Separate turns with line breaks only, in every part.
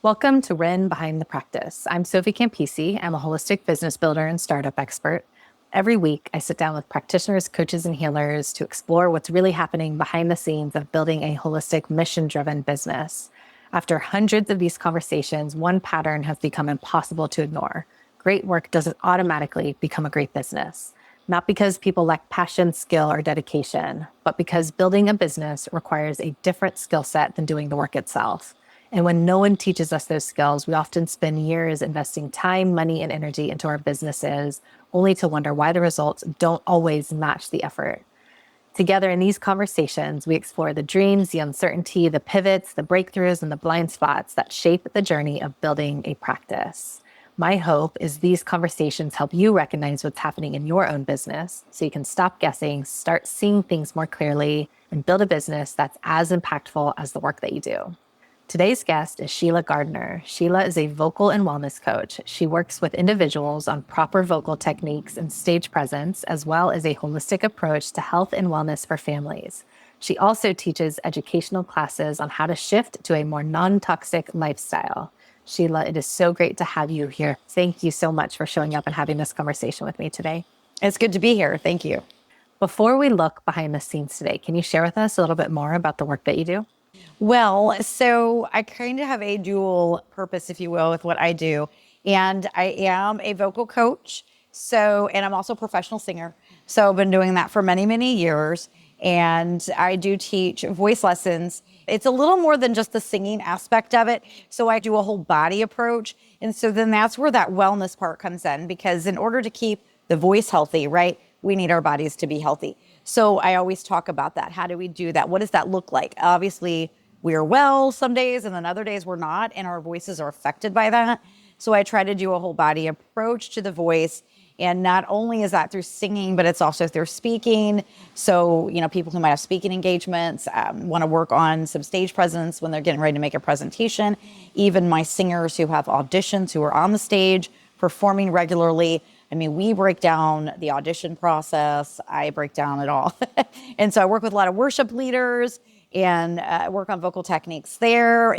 Welcome to Ren Behind the Practice. I'm Sophie Campisi. I'm a holistic business builder and startup expert. Every week, I sit down with practitioners, coaches, and healers to explore what's really happening behind the scenes of building a holistic, mission-driven business. After hundreds of these conversations, one pattern has become impossible to ignore. Great work doesn't automatically become a great business. Not because people lack passion, skill, or dedication, but because building a business requires a different skill set than doing the work itself. And when no one teaches us those skills, we often spend years investing time, money, and energy into our businesses, only to wonder why the results don't always match the effort. Together in these conversations, we explore the dreams, the uncertainty, the pivots, the breakthroughs, and the blind spots that shape the journey of building a practice. My hope is these conversations help you recognize what's happening in your own business so you can stop guessing, start seeing things more clearly, and build a business that's as impactful as the work that you do. Today's guest is Sheila Gardner. Sheila is a vocal and wellness coach. She works with individuals on proper vocal techniques and stage presence, as well as a holistic approach to health and wellness for families. She also teaches educational classes on how to shift to a more non-toxic lifestyle. Sheila, it is so great to have you here. Thank you so much for showing up and having this conversation with me today.
It's good to be here. Thank you.
Before we look behind the scenes today, can you share with us a little bit more about the work that you do?
Well, so I kind of have a dual purpose, if you will, with what I do. And I am a vocal coach. And I'm also a professional singer. So I've been doing that for many, many years. And I do teach voice lessons. It's a little more than just the singing aspect of it. So I do a whole body approach. And so then that's where that wellness part comes in, because in order to keep the voice healthy, right, we need our bodies to be healthy. So I always talk about that. How do we do that? What does that look like? Obviously, we are well some days and then other days we're not, and our voices are affected by that. So I try to do a whole body approach to the voice. And not only is that through singing, but it's also through speaking. So, people who might have speaking engagements, want to work on some stage presence when they're getting ready to make a presentation. Even my singers who have auditions, who are on the stage performing regularly. I mean, we break down the audition process. I break down it all. And so I work with a lot of worship leaders and work on vocal techniques there,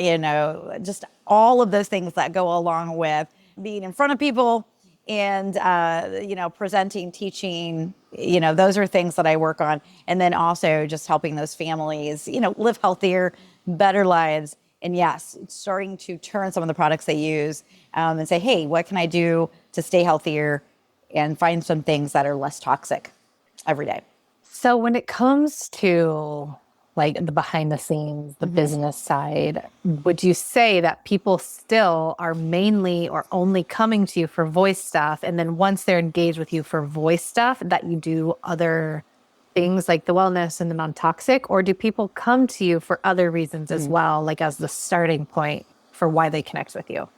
just all of those things that go along with being in front of people and, presenting, teaching, those are things that I work on. And then also just helping those families, live healthier, better lives. And yes, starting to turn some of the products they use and say, hey, what can I do to stay healthier and find some things that are less toxic every day.
So when it comes to like the behind the scenes, the business side, would you say that people still are mainly or only coming to you for voice stuff? And then once they're engaged with you for voice stuff, that you do other things like the wellness and the non-toxic? Or do people come to you for other reasons as well, like as the starting point for why they connect with you?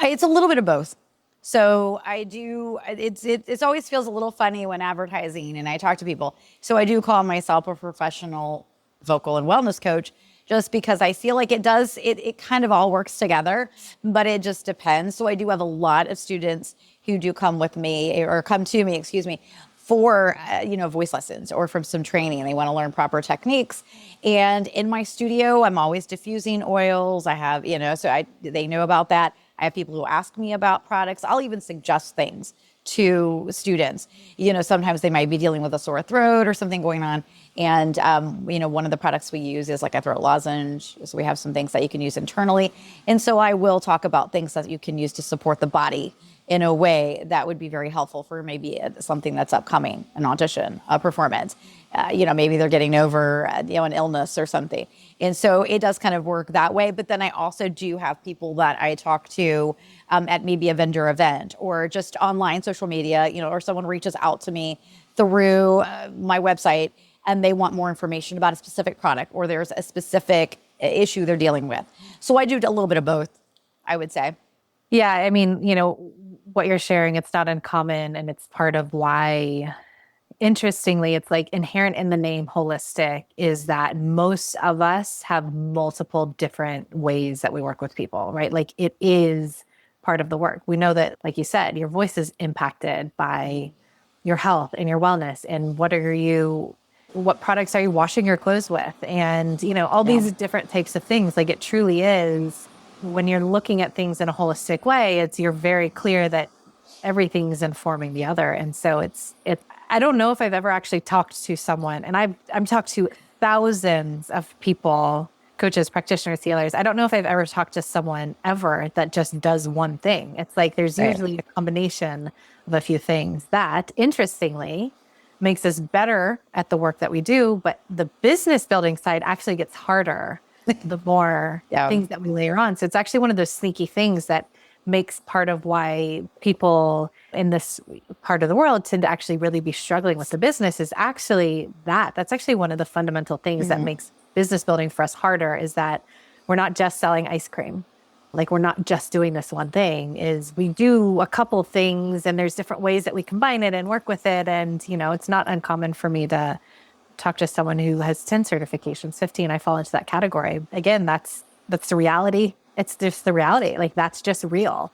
It's a little bit of both. So I do, it always feels a little funny when advertising and I talk to people. So I do call myself a professional vocal and wellness coach just because I feel like it kind of all works together, but it just depends. So I do have a lot of students who do come to me, for, voice lessons or from some training, and they want to learn proper techniques. And in my studio, I'm always diffusing oils. I have, they know about that. I have people who ask me about products. I'll even suggest things to students. Sometimes they might be dealing with a sore throat or something going on. And, one of the products we use is like a throat lozenge. So we have some things that you can use internally. And so I will talk about things that you can use to support the body in a way that would be very helpful for maybe something that's upcoming, an audition, a performance. Maybe they're getting over, an illness or something. And so it does kind of work that way. But then I also do have people that I talk to at maybe a vendor event or just online social media, or someone reaches out to me through my website and they want more information about a specific product or there's a specific issue they're dealing with. So I do a little bit of both, I would say.
Yeah, I mean, what you're sharing, it's not uncommon, and it's part of why, interestingly, it's like inherent in the name holistic is that most of us have multiple different ways that we work with people, right? Like it is part of the work. We know that, like you said, your voice is impacted by your health and your wellness and what products are you washing your clothes with? And, all these different types of things. Like it truly is when you're looking at things in a holistic way, you're very clear that everything's informing the other. And so I don't know if I've ever actually talked to someone, and I've talked to thousands of people, coaches, practitioners, healers. I don't know if I've ever talked to someone ever that just does one thing. It's like there's
Right.
usually a combination of a few things that, interestingly, makes us better at the work that we do. But the business building side actually gets harder the more
Yeah.
things that we layer on. So it's actually one of those sneaky things that makes part of why people in this part of the world tend to actually really be struggling with the business is actually that's actually one of the fundamental things that makes business building for us harder, is that we're not just selling ice cream. Like, we're not just doing this one thing. Is we do a couple things, and there's different ways that we combine it and work with it. And, it's not uncommon for me to talk to someone who has 10 certifications, 15. I fall into that category. Again, that's the reality. It's just the reality. Like, that's just real.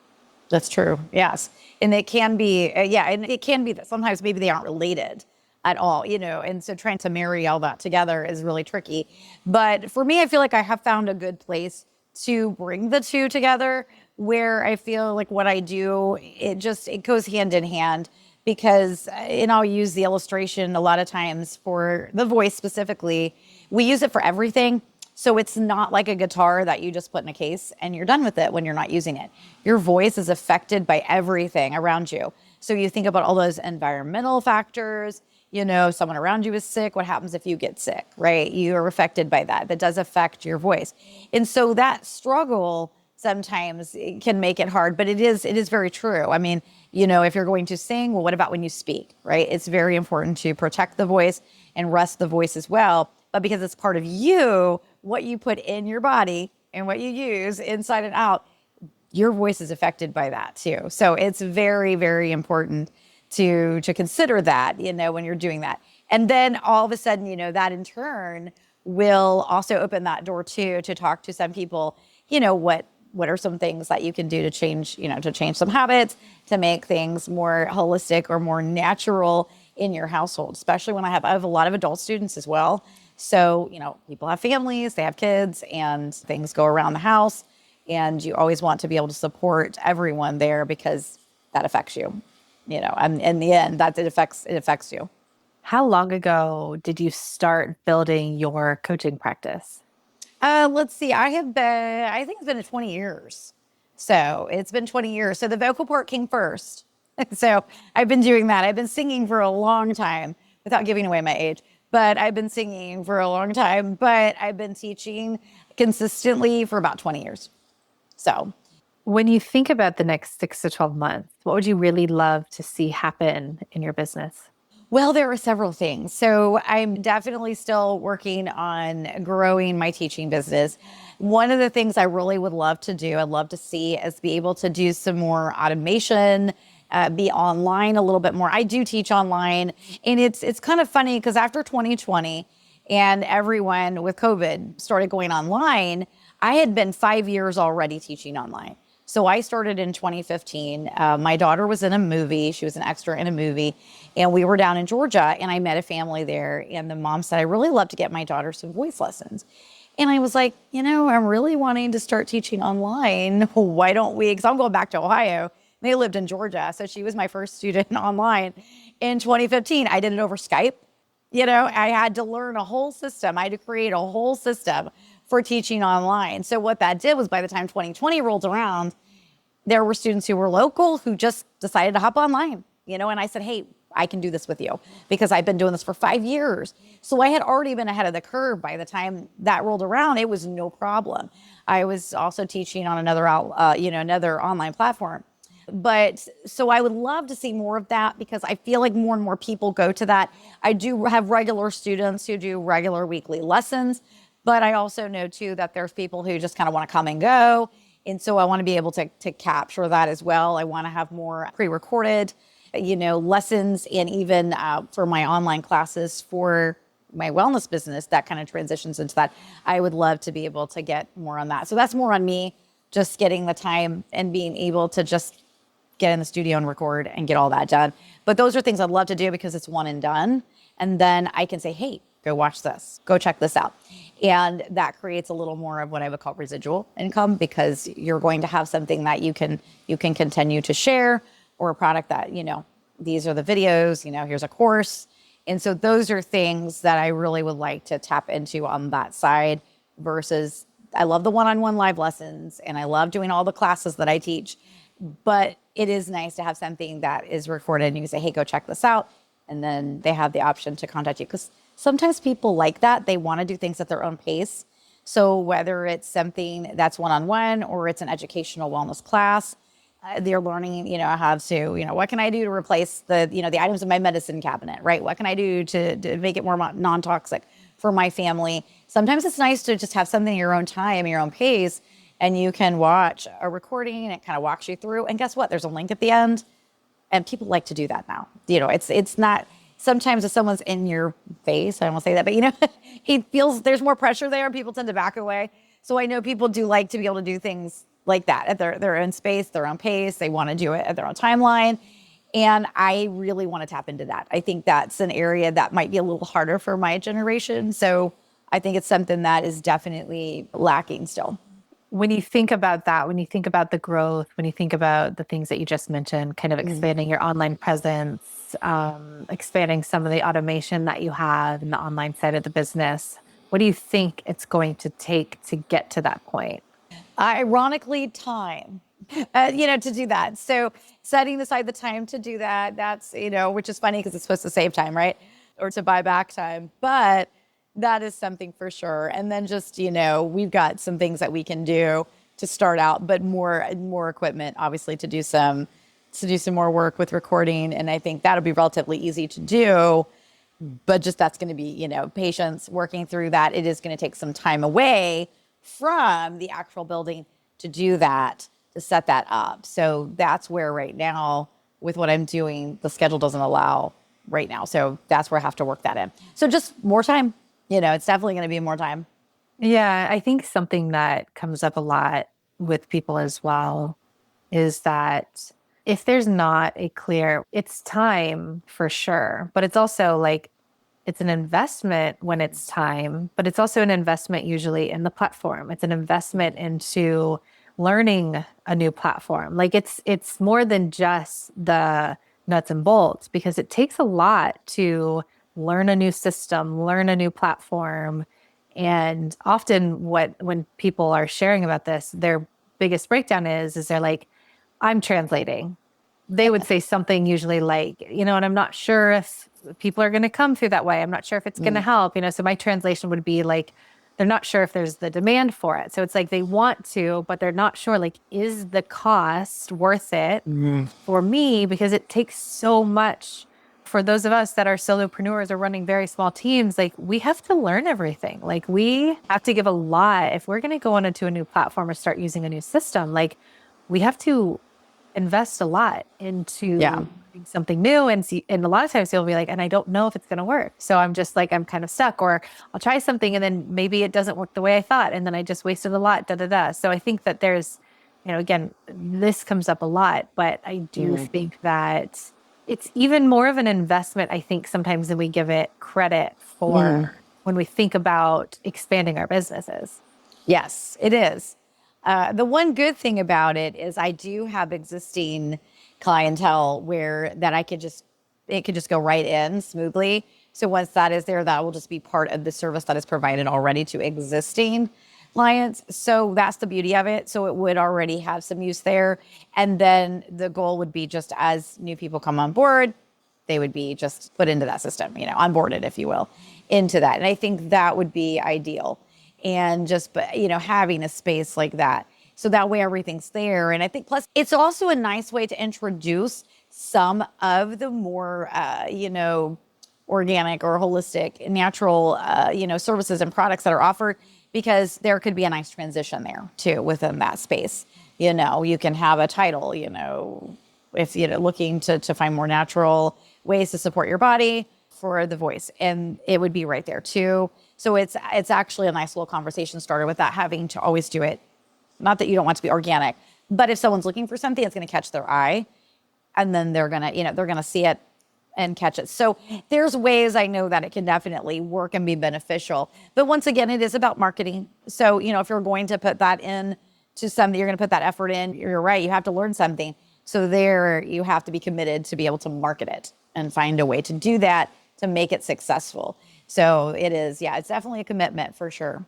That's true. Yes. And it can be, and it can be that sometimes maybe they aren't related at all, and so trying to marry all that together is really tricky. But for me, I feel like I have found a good place to bring the two together, where I feel like what I do, it goes hand in hand. Because, and I'll use the illustration a lot of times for the voice specifically, we use it for everything. So it's not like a guitar that you just put in a case and you're done with it when you're not using it. Your voice is affected by everything around you. So you think about all those environmental factors, someone around you is sick. What happens if you get sick, right? You are affected by that. That does affect your voice. And so that struggle sometimes it can make it hard, but it is very true. I mean, if you're going to sing, well, what about when you speak, right? It's very important to protect the voice and rest the voice as well. But because it's part of you, what you put in your body and what you use inside and out, your voice is affected by that too. So it's very, very important to consider that, when you're doing that. And then all of a sudden, that in turn will also open that door too, to talk to some people, what are some things that you can do to change some habits, to make things more holistic or more natural in your household, especially when I have a lot of adult students as well. So, people have families, they have kids, and things go around the house, and you always want to be able to support everyone there because that affects you, and in the end, it affects you.
How long ago did you start building your coaching practice?
Let's see. I think it's been 20 years. So it's been 20 years. So the vocal part came first. So I've been doing that. I've been singing for a long time without giving away my age, but I've been singing for a long time, but I've been teaching consistently for about 20 years. So
when you think about the next 6 to 12 months, what would you really love to see happen in your business?
Well, there are several things. So I'm definitely still working on growing my teaching business. One of the things I really would love to do, I'd love to see, is be able to do some more automation, be online a little bit more. I do teach online, and it's kind of funny because after 2020 and everyone with COVID started going online, I had been 5 years already teaching online. So I started in 2015. My daughter was in a movie. She was an extra in a movie. And we were down in Georgia, and I met a family there. And the mom said, I really love to get my daughter some voice lessons. And I was like, I'm really wanting to start teaching online. Why don't we? Because I'm going back to Ohio. They lived in Georgia. So she was my first student online in 2015. I did it over Skype. I had to learn a whole system. I had to create a whole system for teaching online. So what that did was, by the time 2020 rolled around, there were students who were local who just decided to hop online, and I said, hey, I can do this with you because I've been doing this for 5 years. So I had already been ahead of the curve. By the time that rolled around, it was no problem. I was also teaching on another online platform. But so I would love to see more of that because I feel like more and more people go to that. I do have regular students who do regular weekly lessons, but I also know too that there's people who just kind of want to come and go. And so I want to be able to capture that as well. I want to have more pre-recorded, lessons, and even for my online classes for my wellness business, that kind of transitions into that. I would love to be able to get more on that. So that's more on me, just getting the time and being able to just get in the studio and record and get all that done. But those are things I'd love to do because it's one and done. And then I can say, hey, go watch this, go check this out. And that creates a little more of what I would call residual income, because you're going to have something that you can continue to share, or a product that, these are the videos, here's a course. And so those are things that I really would like to tap into on that side, versus I love the one-on-one live lessons and I love doing all the classes that I teach, but it is nice to have something that is recorded and you can say, hey, go check this out. And then they have the option to contact you, because sometimes people like that. They want to do things at their own pace. So whether it's something that's one-on-one or it's an educational wellness class, they're learning, how to, what can I do to replace the items in my medicine cabinet, right? What can I do to make it more non-toxic for my family? Sometimes it's nice to just have something in your own time, your own pace, and you can watch a recording and it kind of walks you through. And guess what? There's a link at the end, and people like to do that now. It's not, sometimes if someone's in your face, I won't say that, but he feels there's more pressure there. People tend to back away. So I know people do like to be able to do things like that at their own space, their own pace. They want to do it at their own timeline. And I really want to tap into that. I think that's an area that might be a little harder for my generation. So I think it's something that is definitely lacking still.
When you think about that, when you think about the growth, when you think about the things that you just mentioned, kind of expanding your online presence, expanding some of the automation that you have in the online side of the business, what do you think it's going to take to get to that point?
Ironically, time, to do that. So setting aside the time to do that, that's, which is funny because it's supposed to save time, right? Or to buy back time. But that is something for sure. And then just, we've got some things that we can do to start out, but more equipment, obviously, to do some more work with recording. And I think that'll be relatively easy to do. But just that's going to be, patience working through that. It is going to take some time away from the actual building to do that, to set that up. So that's where right now, with what I'm doing, the schedule doesn't allow right now. So that's where I have to work that in. So just more time. It's definitely going to be more time.
Yeah, I think something that comes up a lot with people as well is that if there's not a clear, it's time for sure, but it's also like, it's an investment when it's time, but it's also an investment usually in the platform. It's an investment into learning a new platform. Like it's more than just the nuts and bolts, because it takes a lot to learn a new system, learn a new platform. And often when people are sharing about this, their biggest breakdown is they're like, I'm translating. They would say something usually like, and I'm not sure if people are going to come through that way. I'm not sure if it's going to help, so my translation would be like, they're not sure if there's the demand for it. So it's like they want to, but they're not sure, like, is the cost worth it for me? Because it takes so much for those of us that are solopreneurs or running very small teams. Like, we have to learn everything. Like, we have to give a lot. If we're going to go on into a new platform or start using a new system, like, we have to invest a lot into something new. And a lot of times people will be like, and I don't know if it's going to work. So I'm just like, I'm kind of stuck, or I'll try something and then maybe it doesn't work the way I thought. And then I just wasted a lot, So I think that there's, again, this comes up a lot, but I do think that it's even more of an investment, I think, sometimes than we give it credit for when we think about expanding our businesses.
Yes, it is. The one good thing about it is I do have existing clientele that it could just go right in smoothly. So once that is there, that will just be part of the service that is provided already to existing clients. So that's the beauty of it. So it would already have some use there. And then the goal would be, just as new people come on board, they would be just put into that system, onboarded, if you will, into that. And I think that would be ideal. And just, having a space like that, so that way everything's there. And I think plus it's also a nice way to introduce some of the more, organic or holistic, natural, services and products that are offered, because there could be a nice transition there too within that space. You can have a title, if you're looking to find more natural ways to support your body for the voice, and it would be right there too. So it's actually a nice little conversation starter without having to always do it. Not that you don't want to be organic, but if someone's looking for something, it's going to catch their eye, and then they're going to see it and catch it. So there's ways I know that it can definitely work and be beneficial. But once again, it is about marketing. So, if you're going to put that in to something, you're going to put that effort in, you're right, you have to learn something. So there you have to be committed to be able to market it and find a way to do that to make it successful. So it is, yeah, it's definitely a commitment for sure.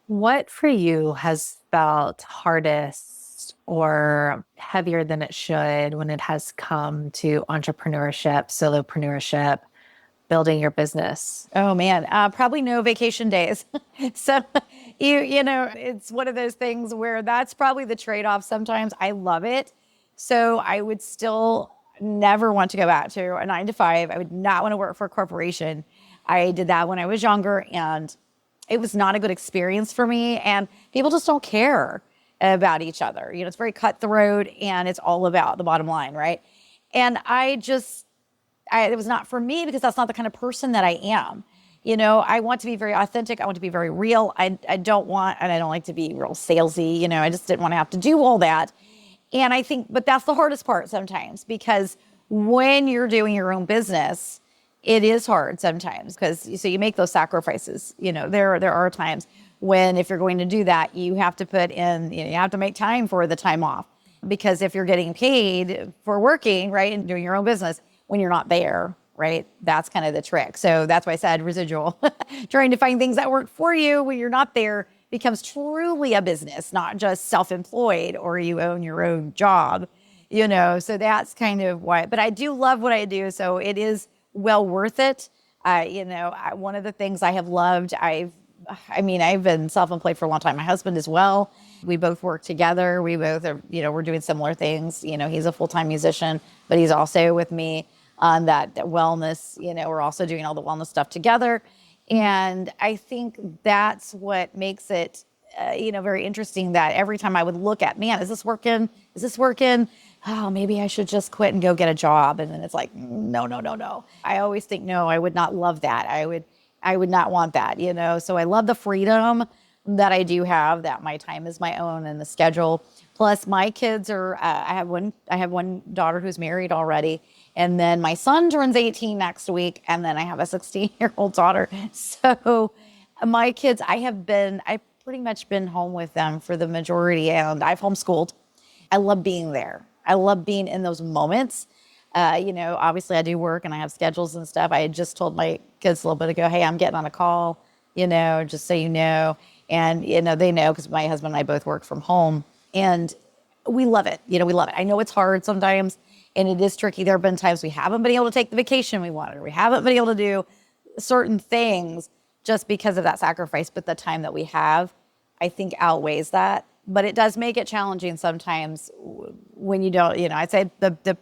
What for you has felt hardest or heavier than it should when it has come to entrepreneurship, solopreneurship, building your business?
Oh man, probably no vacation days. So it's one of those things where that's probably the trade-off. Sometimes I love it. So I would still never want to go back to a 9 to 5. I would not want to work for a corporation. I did that when I was younger and it was not a good experience for me. And people just don't care about each other. It's very cutthroat and it's all about the bottom line, right? And it was not for me because that's not the kind of person that I am. I want to be very authentic. I want to be very real. I don't like to be real salesy. I just didn't want to have to do all that. And I think, but that's the hardest part sometimes because when you're doing your own business, it is hard sometimes because so you make those sacrifices. There are times when if you're going to do that, you have to put in, you have to make time for the time off because if you're getting paid for working, right, and doing your own business, when you're not there, right, that's kind of the trick. So that's why I said residual, trying to find things that work for you when you're not there becomes truly a business, not just self-employed or you own your own job, so that's kind of why, but I do love what I do. So it is well worth it. One of the things I have loved, I've been self-employed for a long time. My husband as well. We both work together. We both are, we're doing similar things. He's a full-time musician, but he's also with me on that wellness, we're also doing all the wellness stuff together. And I think that's what makes it, very interesting that every time I would look at, man, is this working? Is this working? Oh, maybe I should just quit and go get a job. And then it's like, no, no, no, no. I always think, no, I would not love that. I would not want that, So I love the freedom that I do have, that my time is my own and the schedule. Plus my kids are, I have one daughter who's married already. And then my son turns 18 next week. And then I have a 16-year-old daughter. So my kids, I've pretty much been home with them for the majority and I've homeschooled. I love being there. I love being in those moments. Obviously I do work and I have schedules and stuff. I had just told my kids a little bit ago, hey, I'm getting on a call, just so you know. And, they know because my husband and I both work from home and we love it. We love it. I know it's hard sometimes and it is tricky. There have been times we haven't been able to take the vacation we wanted, or we haven't been able to do certain things just because of that sacrifice. But the time that we have, I think outweighs that. But it does make it challenging sometimes when you don't, I'd say that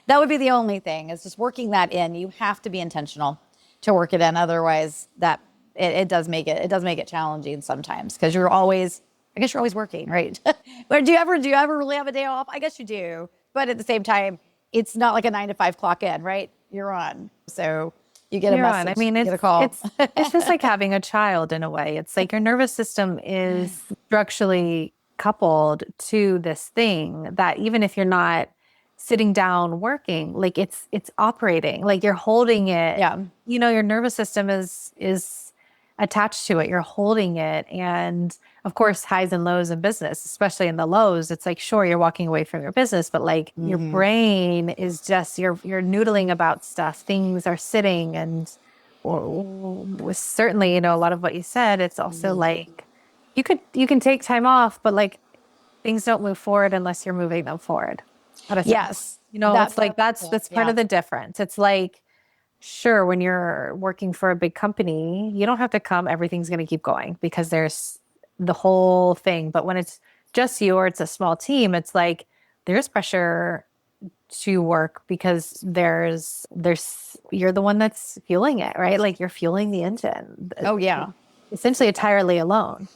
would be the only thing is just working that in. You have to be intentional to work it in. Otherwise it does make it challenging sometimes because you're always working, right? But do you ever really have a day off? I guess you do. But at the same time, it's not like a 9 to 5 clock in, right? You're on. So you get a message, you get a call.
It's just like having a child in a way. It's like your nervous system is structurally coupled to this thing that even if you're not sitting down working, like it's operating, like you're holding it.
Yeah.
Your nervous system is attached to it. You're holding it. And of course, highs and lows in business, especially in the lows, it's like, sure, you're walking away from your business, but like your brain is just, you're noodling about stuff. Things are sitting and with certainly, a lot of what you said, it's also like, you can take time off, but like things don't move forward unless you're moving them forward.
Yes.
It's like, that's part of the difference. It's like, sure, when you're working for a big company, you don't have to come, everything's going to keep going because there's the whole thing. But when it's just you or it's a small team, it's like there's pressure to work because you're the one that's fueling it, right? Like you're fueling the engine.
Oh, yeah.
Essentially entirely alone.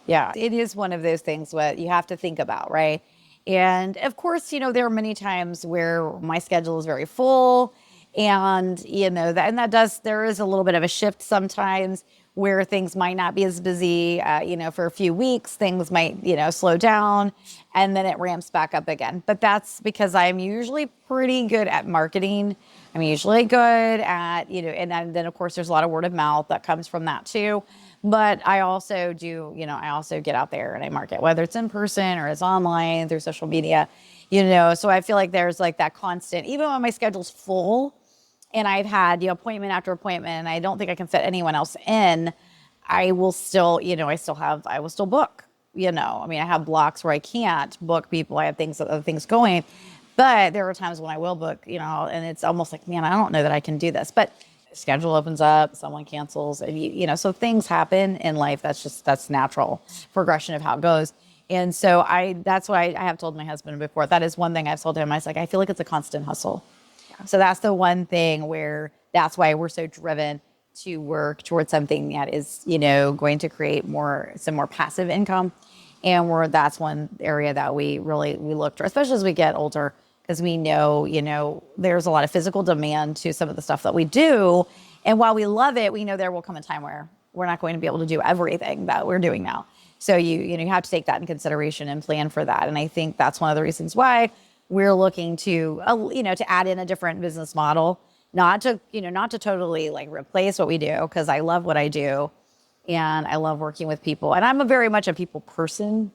Yeah, it is one of those things what you have to think about, right? And of course, there are many times where my schedule is very full. And, there is a little bit of a shift sometimes where things might not be as busy, for a few weeks, things might, slow down, and then it ramps back up again. But that's because I'm usually pretty good at marketing. I'm usually good at, and then of course there's a lot of word of mouth that comes from that too. But I also do, I also get out there and I market, whether it's in person or it's online through social media, so I feel like there's like that constant, even when my schedule's full, and I've had appointment after appointment, and I don't think I can fit anyone else in, I will still, I will still book. I mean, I have blocks where I can't book people. I have other things going, but there are times when I will book, and it's almost like, man, I don't know that I can do this. But schedule opens up, someone cancels, and so things happen in life. That's natural progression of how it goes. And so that's what I have told my husband before. That is one thing I've told him. I was like, I feel like it's a constant hustle. So that's the one thing that's why we're so driven to work towards something that is, going to create some more passive income. And that's one area that we look for, especially as we get older, because we know, there's a lot of physical demand to some of the stuff that we do. And while we love it, we know there will come a time where we're not going to be able to do everything that we're doing now. So you have to take that in consideration and plan for that. And I think that's one of the reasons why we're looking to, to add in a different business model, not to totally like replace what we do, because I love what I do and I love working with people. And I'm very much a people person,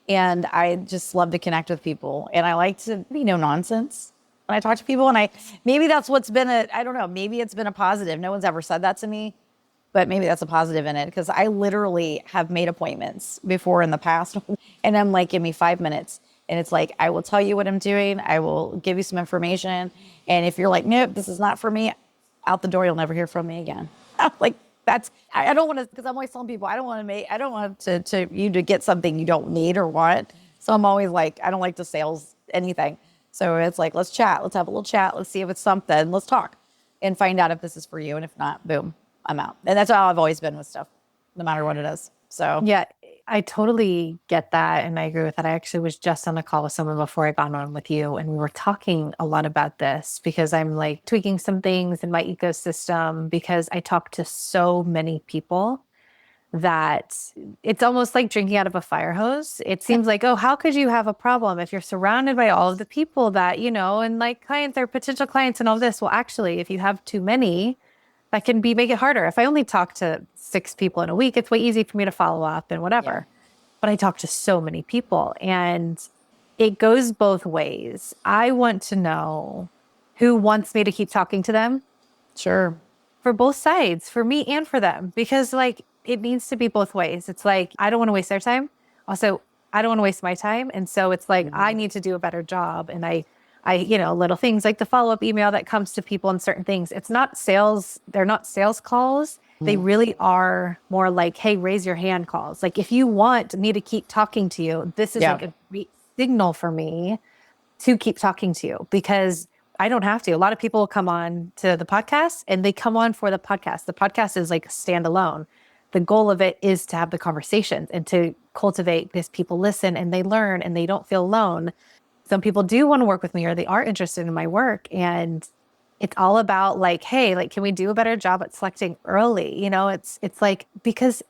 and I just love to connect with people. And I like to be no nonsense when I talk to people. And maybe that's what's been I don't know, maybe it's been a positive. No one's ever said that to me, but maybe that's a positive in it, because I literally have made appointments before in the past and I'm like, give me 5 minutes. And it's like, I will tell you what I'm doing. I will give you some information. And if you're like, nope, this is not for me, out the door, you'll never hear from me again. Like, I don't want to, because I'm always telling people, I don't want you to get something you don't need or want. So I'm always like, I don't like to sales anything. So it's like, let's chat. Let's have a little chat. Let's see if it's something. Let's talk and find out if this is for you. And if not, boom, I'm out. And that's how I've always been with stuff, no matter what it is. So
yeah, I totally get that. And I agree with that. I actually was just on a call with someone before I got on with you, and we were talking a lot about this, because I'm like tweaking some things in my ecosystem, because I talk to so many people that it's almost like drinking out of a fire hose. It seems like, oh, how could you have a problem if you're surrounded by all of the people that, and like clients or potential clients and all this? Well, actually, if you have too many, that can make it harder. If I only talk to 6 people in a week, it's way easy for me to follow up and whatever. Yeah. But I talk to so many people, and it goes both ways. I want to know who wants me to keep talking to them.
Sure.
For both sides, for me and for them, because like it needs to be both ways. It's like, I don't want to waste their time. Also, I don't want to waste my time. And so it's like, I need to do a better job. And I, little things like the follow-up email that comes to people and certain things. It's not sales. They're not sales calls. They really are more like, hey, raise your hand calls. Like, if you want me to keep talking to you, this is like a great signal for me to keep talking to you, because I don't have to. A lot of people come on to the podcast and they come on for the podcast. The podcast is like standalone. The goal of it is to have the conversations and to cultivate this. People listen and they learn and they don't feel alone. Some people do want to work with me, or they are interested in my work. And it's all about like, hey, like, can we do a better job at selecting early? It's like, because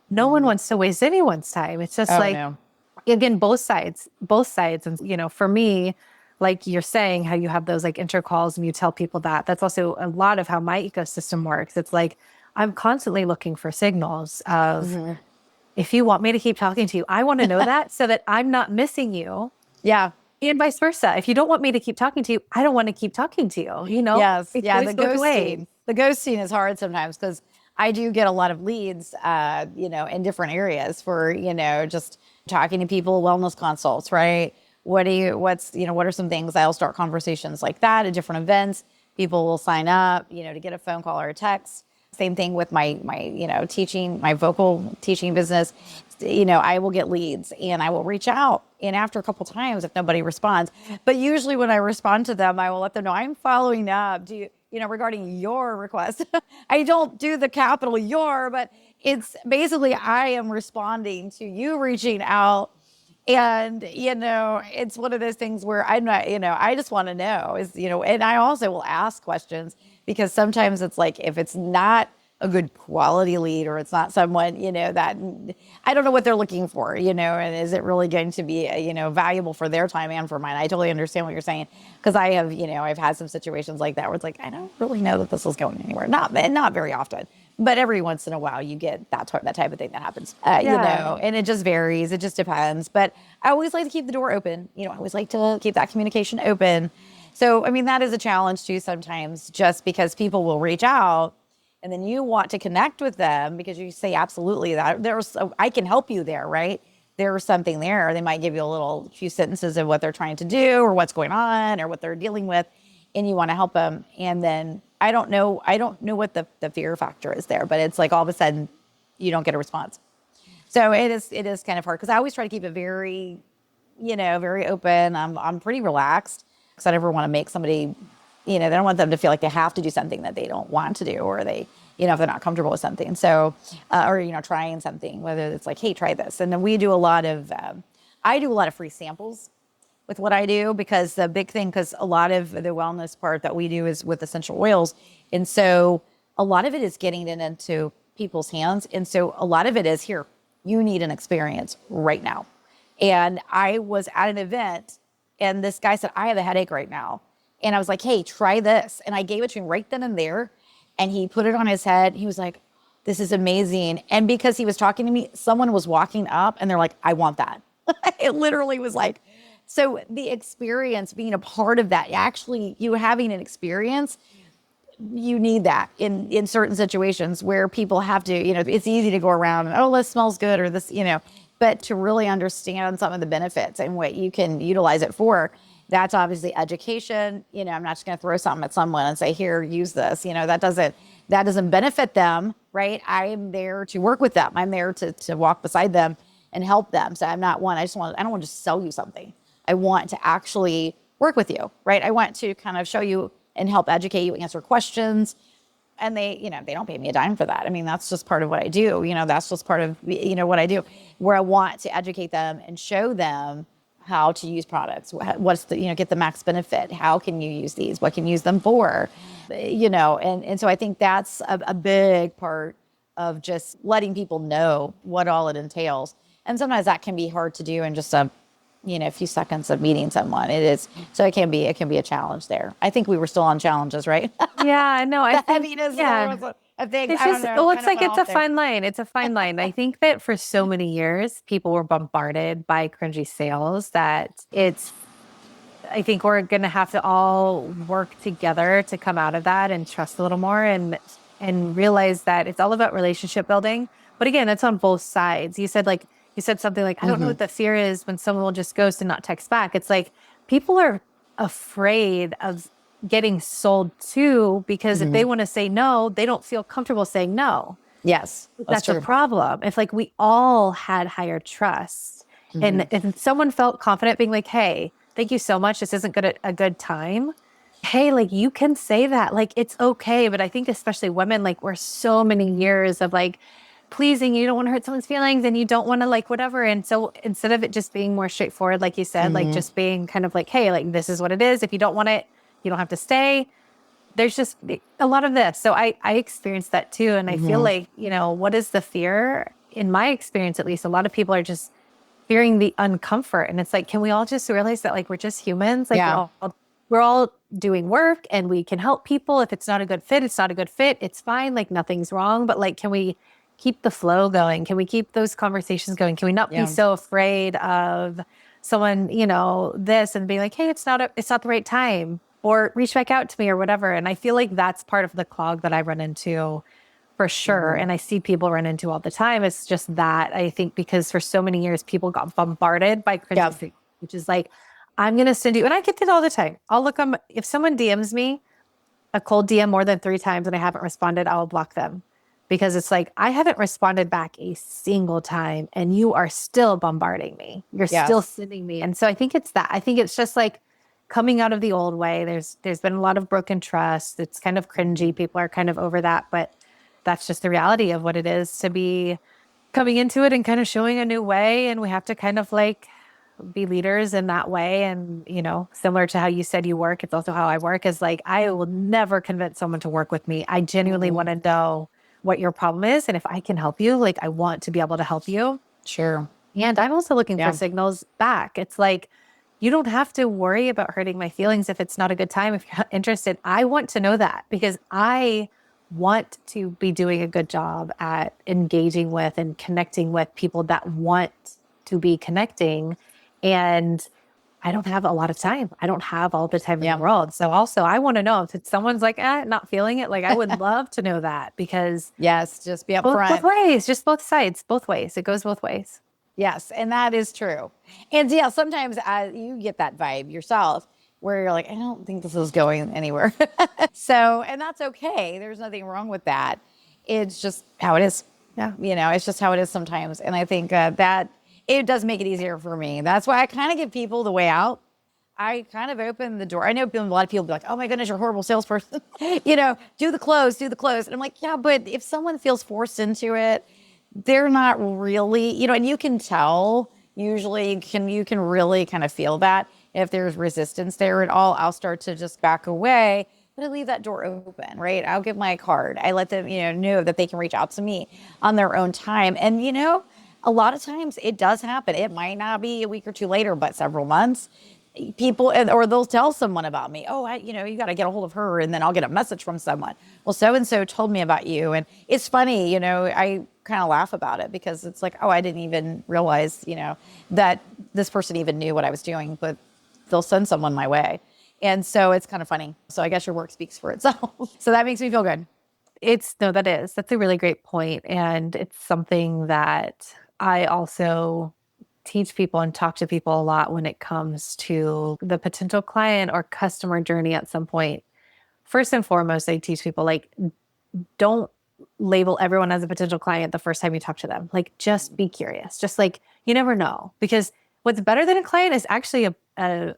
no one wants to waste anyone's time. It's just again, both sides. And, for me, like you're saying, how you have those like intro calls and you tell people that's also a lot of how my ecosystem works. It's like, I'm constantly looking for signals of, if you want me to keep talking to you, I want to know that so that I'm not missing you.
Yeah.
And vice versa. If you don't want me to keep talking to you, I don't want to keep talking to you,
Yes. Yeah.
The
ghost scene is hard sometimes, because I do get a lot of leads, in different areas for, just talking to people, wellness consults, right? What are some things? I'll start conversations like that at different events. People will sign up, to get a phone call or a text. Same thing with my teaching, my vocal teaching business. I will get leads and I will reach out. And after a couple times, if nobody responds, but usually when I respond to them, I will let them know I'm following up. Regarding your request. I don't do the capital your, but it's basically I am responding to you reaching out. And, it's one of those things where I'm not, I just want to know and I also will ask questions, because sometimes it's like, if it's not a good quality lead, or it's not someone, that I don't know what they're looking for, and is it really going to be, valuable for their time and for mine? I totally understand what you're saying, because I have, I've had some situations like that where it's like, I don't really know that this is going anywhere. Not very often, but every once in a while you get that type of thing that happens,
Yeah.
and it just varies. It just depends. But I always like to keep the door open. I always like to keep that communication open. So, I mean, that is a challenge too sometimes, just because people will reach out and then you want to connect with them because you say, absolutely, that I can help you there, right? There's something there. They might give you a few sentences of what they're trying to do or what's going on or what they're dealing with, and you want to help them. And then I don't know what the fear factor is there, but it's like all of a sudden you don't get a response. So it is kind of hard, because I always try to keep it very, very open. I'm pretty relaxed, because I never want to make somebody, they don't want them to feel like they have to do something that they don't want to do, or they, if they're not comfortable with something. So, or, trying something, whether it's like, hey, try this. And then I do a lot of free samples with what I do, because the big thing, because a lot of the wellness part that we do is with essential oils. And so a lot of it is getting it into people's hands. And so a lot of it is, here, you need an experience right now. And I was at an event and this guy said, I have a headache right now. And I was like, hey, try this. And I gave it to him right then and there. And he put it on his head. He was like, this is amazing. And because he was talking to me, someone was walking up and they're like, I want that. It literally was like, so the experience, being a part of that, actually you having an experience, you need that in certain situations where people have to, it's easy to go around and, oh, this smells good, or this, but to really understand some of the benefits and what you can utilize it for, that's obviously education. I'm not just going to throw something at someone and say, here, use this. That doesn't benefit them, right? I'm there to work with them. I'm there to walk beside them and help them. So I'm not one, I don't want to just sell you something. I want to actually work with you, right? I want to kind of show you and help educate you, answer questions. And they don't pay me a dime for that. I mean, that's just part of what I do. That's just part of, what I do, where I want to educate them and show them how to use products. What's the, get the max benefit. How can you use these? What can you use them for? And so I think that's a big part of just letting people know what all it entails. And sometimes that can be hard to do in just a few seconds of meeting someone. It is. So it can be a challenge there. I think we were still on challenges, right?
Yeah, no, I think,
Heaviness.
yeah.
I think,
It's
I don't
just,
know.
well,
Kind
it's
of
like,
went
it's a
off there.
fine line. It's a fine line. I think that for so many years, people were bombarded by cringy sales I think we're going to have to all work together to come out of that and trust a little more, and realize that it's all about relationship building. But again, that's on both sides. You said something like, I don't know what the fear is when someone will just ghost and not text back. It's like people are afraid of getting sold to, because if they want to say no, they don't feel comfortable saying no.
Yes,
That's a
true.
problem. If like we all had higher trust, and if someone felt confident being like, hey, thank you so much, this isn't a good time. Hey, like you can say that, like it's okay. But I think especially women, like we're so many years of like pleasing, you don't want to hurt someone's feelings and you don't want to like whatever. And so instead of it just being more straightforward, like you said, like just being kind of like, hey, like this is what it is. If you don't want it, you don't have to stay. There's just a lot of this. So I experienced that too. And I feel like, what is the fear? In my experience, at least, a lot of people are just fearing the uncomfort. And it's like, can we all just realize that like we're just humans? Like
Yeah.
we're all doing work and we can help people. If it's not a good fit, it's not a good fit. It's fine. Like nothing's wrong. But like, can we keep the flow going? Can we keep those conversations going? Can we not be so afraid of someone, this and being like, hey, it's not the right time, or reach back out to me or whatever. And I feel like that's part of the clog that I run into for sure. And I see people run into all the time. It's just that I think because for so many years, people got bombarded by criticism, which is like, I'm going to send you, and I get it all the time. I'll look on, if someone DMs me a cold DM more than 3 times and I haven't responded, I will block them, because it's like, I haven't responded back a single time and you are still bombarding me. You're still sending me. And so I think it's that. I think it's just like coming out of the old way. There's been a lot of broken trust. It's kind of cringy. People are kind of over that, but that's just the reality of what it is to be coming into it and kind of showing a new way. And we have to kind of like be leaders in that way. And, similar to how you said you work, it's also how I work, is like, I will never convince someone to work with me. I genuinely want to know what your problem is. And if I can help you, like, I want to be able to help you.
Sure.
And I'm also looking
Yeah.
for signals back. It's like, you don't have to worry about hurting my feelings if it's not a good time. If you're not interested, I want to know that because I want to be doing a good job at engaging with and connecting with people that want to be connecting. And I don't have a lot of time. I don't have all the time in the
Yeah.
world. So also I want to know if it's someone's like, not feeling it. Like I would love to know that because
Yes. Just be
both
upfront.
ways, just both sides, both ways. It goes both ways.
Yes, and that is true. And yeah, sometimes you get that vibe yourself where you're like, I don't think this is going anywhere. So, and that's okay. There's nothing wrong with that. It's just how it is.
Yeah.
It's just how it is sometimes. And I think that it does make it easier for me. That's why I kind of give people the way out. I kind of open the door. I know a lot of people be like, oh my goodness, you're a horrible salesperson. Do the close, do the close. And I'm like, yeah, but if someone feels forced into it, they're not really, and you can tell usually you can really kind of feel that if there's resistance there at all. I'll start to just back away, but I leave that door open, right? I'll give my card. I let them, know that they can reach out to me on their own time. And, a lot of times it does happen. It might not be a week or two later, but several months. People, or they'll tell someone about me. Oh, you got to get a hold of her, and then I'll get a message from someone. Well, so and so told me about you, and it's funny. I kind of laugh about it because it's like, oh, I didn't even realize, that this person even knew what I was doing, but they'll send someone my way, and so it's kind of funny. So I guess your work speaks for itself. So that makes me feel good.
That's a really great point, and it's something that I also teach people and talk to people a lot when it comes to the potential client or customer journey at some point. First and foremost, I teach people like, don't label everyone as a potential client the first time you talk to them. Like, just be curious. Just like, you never know. Because what's better than a client is actually a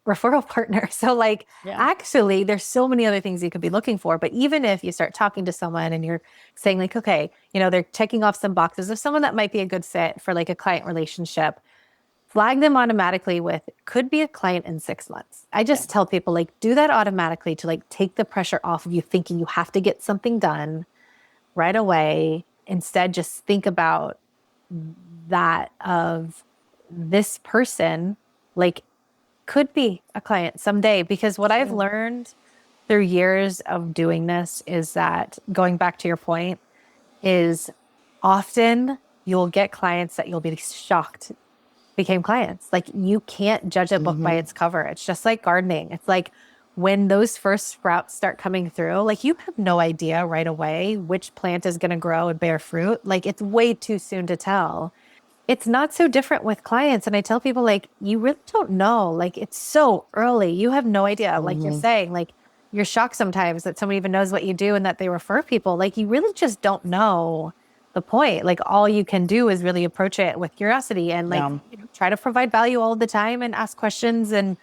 referral partner. So like, actually, there's so many other things you could be looking for. But even if you start talking to someone and you're saying like, okay, they're checking off some boxes of someone that might be a good fit for like a client relationship, flag them automatically with could be a client in 6 months. I just tell people like, do that automatically to like take the pressure off of you thinking you have to get something done right away. Instead, just think about that of this person, like, could be a client someday. Because what I've learned through years of doing this is that, going back to your point, is often you'll get clients that you'll be shocked became clients. Like, you can't judge a book by its cover. It's just like gardening. It's like when those first sprouts start coming through, like, you have no idea right away which plant is going to grow and bear fruit. Like, it's way too soon to tell. It's not so different with clients. And I tell people, like, you really don't know. Like, it's so early. You have no idea. Like you're saying, like, you're shocked sometimes that someone even knows what you do and that they refer people. Like, you really just don't know the point. Like, all you can do is really approach it with curiosity and like try to provide value all the time and ask questions and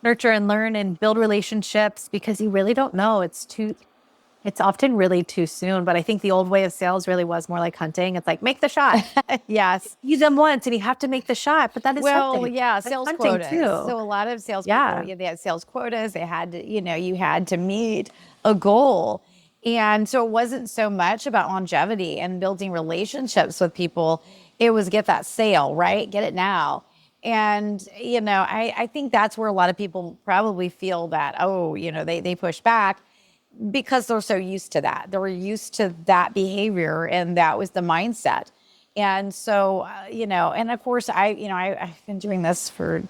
nurture and learn and build relationships, because you really don't know. It's often really too soon. But I think the old way of sales really was more like hunting. It's like, make the shot.
Yes.
Use them once and you have to make the shot. But that is hunting. That's
sales
hunting
quotas.
too.
So a lot of salespeople, they had sales quotas. They had to, you had to meet a goal. And so it wasn't so much about longevity and building relationships with people. It was get that sale, right? Get it now. And, I think that's where a lot of people probably feel that, they push back, because they're so used to that. They were used to that behavior, and that was the mindset. And so, and of course I've been doing this for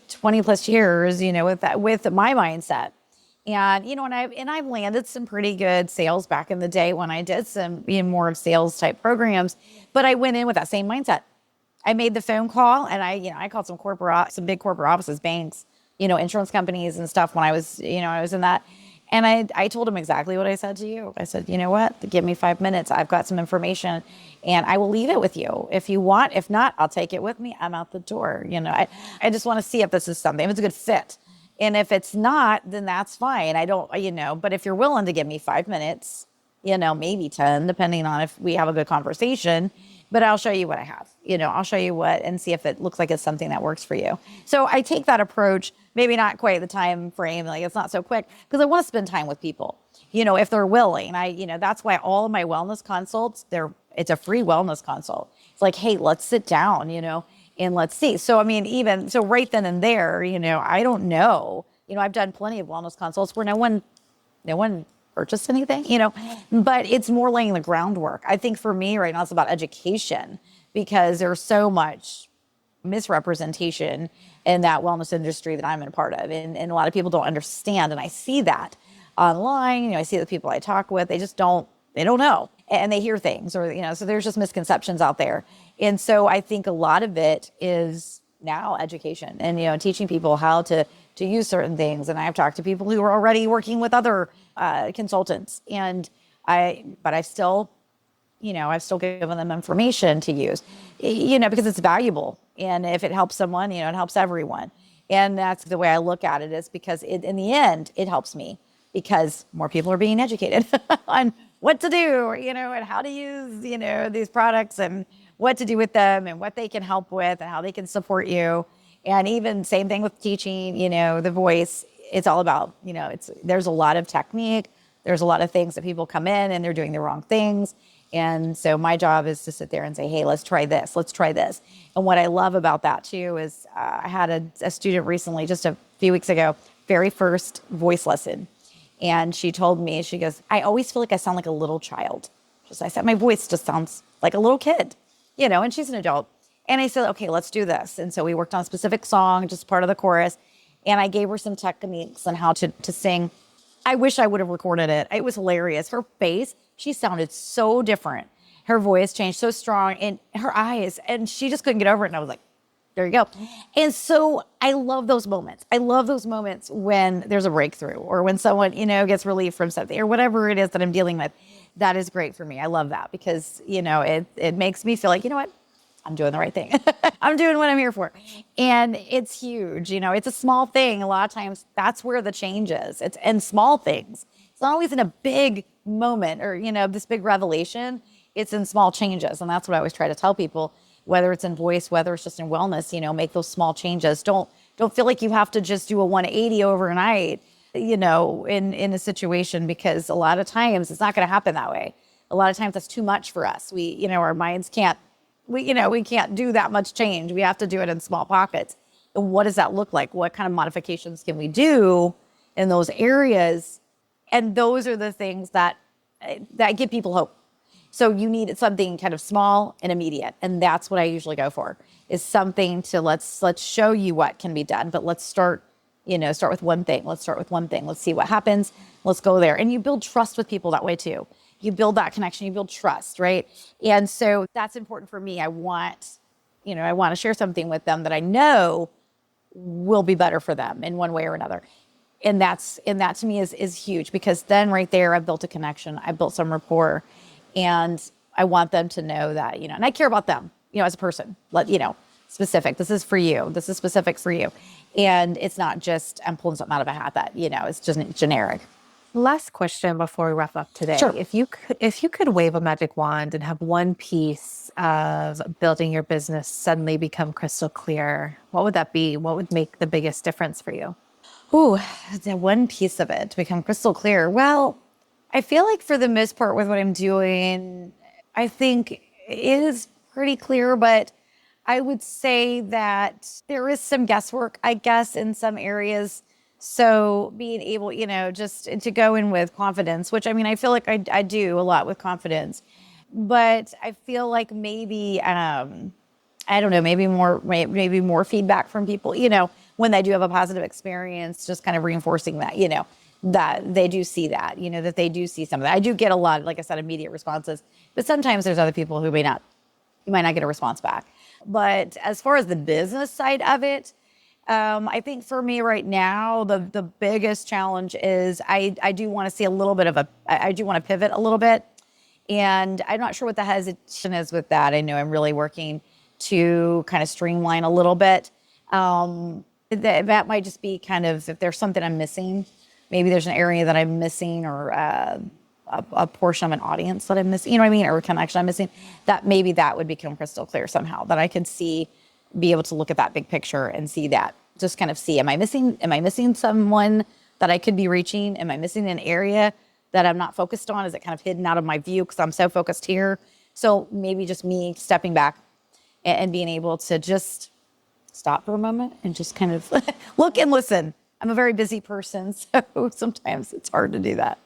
20 plus years, with my mindset. And, and I've landed some pretty good sales back in the day when I did some more of sales type programs, but I went in with that same mindset. I made the phone call, and I called some big corporate offices, banks, insurance companies and stuff when I was in that. And I told him exactly what I said to you. I said, you know what? Give me 5 minutes. I've got some information and I will leave it with you if you want. If not, I'll take it with me. I'm out the door. I just want to see if this is something, if it's a good fit. And if it's not, then that's fine. I don't, but if you're willing to give me 5 minutes, maybe 10, depending on if we have a good conversation. but I'll show you what I have. I'll show you what and see if it looks like it's something that works for you. So I take that approach, maybe not quite the time frame, like it's not so quick, because I want to spend time with people, if they're willing. That's why all of my wellness consults, it's a free wellness consult. It's like, hey, let's sit down, and let's see. So, even so right then and there, I don't know, I've done plenty of wellness consults where no one purchased anything, but it's more laying the groundwork. I think for me right now, it's about education, because there's so much misrepresentation in that wellness industry that I'm in a part of. And a lot of people don't understand. And I see that online, I see the people I talk with, they don't know. And they hear things or, so there's just misconceptions out there. And so I think a lot of it is now education and, teaching people how to use certain things. And I've talked to people who are already working with other consultants, but I've still given them information to use, because it's valuable. And if it helps someone, it helps everyone. And that's the way I look at it, is because in the end, it helps me, because more people are being educated on what to do, and how to use, these products and what to do with them and what they can help with and how they can support you. And even same thing with teaching, the voice. It's all about, there's a lot of technique. There's a lot of things that people come in and they're doing the wrong things. And so my job is to sit there and say, hey, let's try this. Let's try this. And what I love about that too is I had a student recently, just a few weeks ago, very first voice lesson. And she told me, she goes, I always feel like I sound like a little child. I said, my voice just sounds like a little kid, and she's an adult. And I said, okay, let's do this. And so we worked on a specific song, just part of the chorus. And I gave her some techniques on how to sing. I wish I would have recorded it. It was hilarious. Her face, she sounded so different. Her voice changed so strong, and her eyes, and she just couldn't get over it. And I was like, there you go. And so I love those moments. I love those moments when there's a breakthrough or when someone, gets relief from something or whatever it is that I'm dealing with. That is great for me. I love that because, it makes me feel like, what? I'm doing the right thing. I'm doing what I'm here for. And it's huge. It's a small thing. A lot of times that's where the change is. It's in small things. It's not always in a big moment or, this big revelation. It's in small changes. And that's what I always try to tell people, whether it's in voice, whether it's just in wellness, make those small changes. Don't feel like you have to just do a 180 overnight, in a situation, because a lot of times it's not going to happen that way. A lot of times that's too much for us. Our minds can't, we can't do that much change. We have to do it in small pockets. And what does that look like? What kind of modifications can we do in those areas? And those are the things that give people hope. So you need something kind of small and immediate. And that's what I usually go for, is something to let's show you what can be done. But let's start with one thing. Let's start with one thing. Let's see what happens. Let's go there. And you build trust with people that way too. You build that connection, you build trust, right? And so that's important for me. I want to share something with them that I know will be better for them in one way or another. And that to me is huge, because then right there, I've built a connection. I've built some rapport, and I want them to know that, and I care about them, as a person, specific. This is for you. This is specific for you. And it's not just, I'm pulling something out of a hat that, it's just generic.
Last question before we wrap up today.
Sure.
If you could wave a magic wand and have one piece of building your business suddenly become crystal clear, what would that be? What would make the biggest difference for you?
Ooh, the one piece of it to become crystal clear. Well, I feel like for the most part with what I'm doing, I think it is pretty clear, but I would say that there is some guesswork, I guess, in some areas. So being able, just to go in with confidence, which I feel like I do a lot with confidence, but I feel like maybe, I don't know, maybe more feedback from people, when they do have a positive experience, just kind of reinforcing that, that they do see that, that they do see some of that. I do get a lot, like I said, immediate responses, but sometimes there's other people who you might not get a response back. But as far as the business side of it, I think for me right now, the biggest challenge is I do want to see a little bit of I do want to pivot a little bit. And I'm not sure what the hesitation is with that. I know I'm really working to kind of streamline a little bit. That might just be kind of, if there's something I'm missing, maybe there's an area that I'm missing, or a portion of an audience that I'm missing, you know what I mean? Or a connection I'm missing, that maybe that would become crystal clear somehow, that I could see, be able to look at that big picture and see that, just kind of see, am I missing someone that I could be reaching? Am I missing an area that I'm not focused on? Is it kind of hidden out of my view because I'm so focused here? So maybe just me stepping back and being able to just stop for a moment and just kind of look and listen. I'm a very busy person, so sometimes it's hard to do that.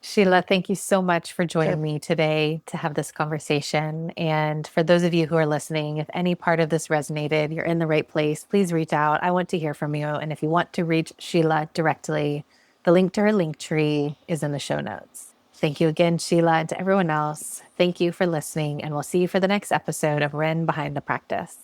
Sheila, thank you so much for joining
Sure.
me today to have this conversation. And for those of you who are listening, if any part of this resonated, you're in the right place, please reach out. I want to hear from you. And if you want to reach Sheila directly, the link to her link tree is in the show notes. Thank you again, Sheila, and to everyone else. Thank you for listening, and we'll see you for the next episode of Ren Behind the Practice.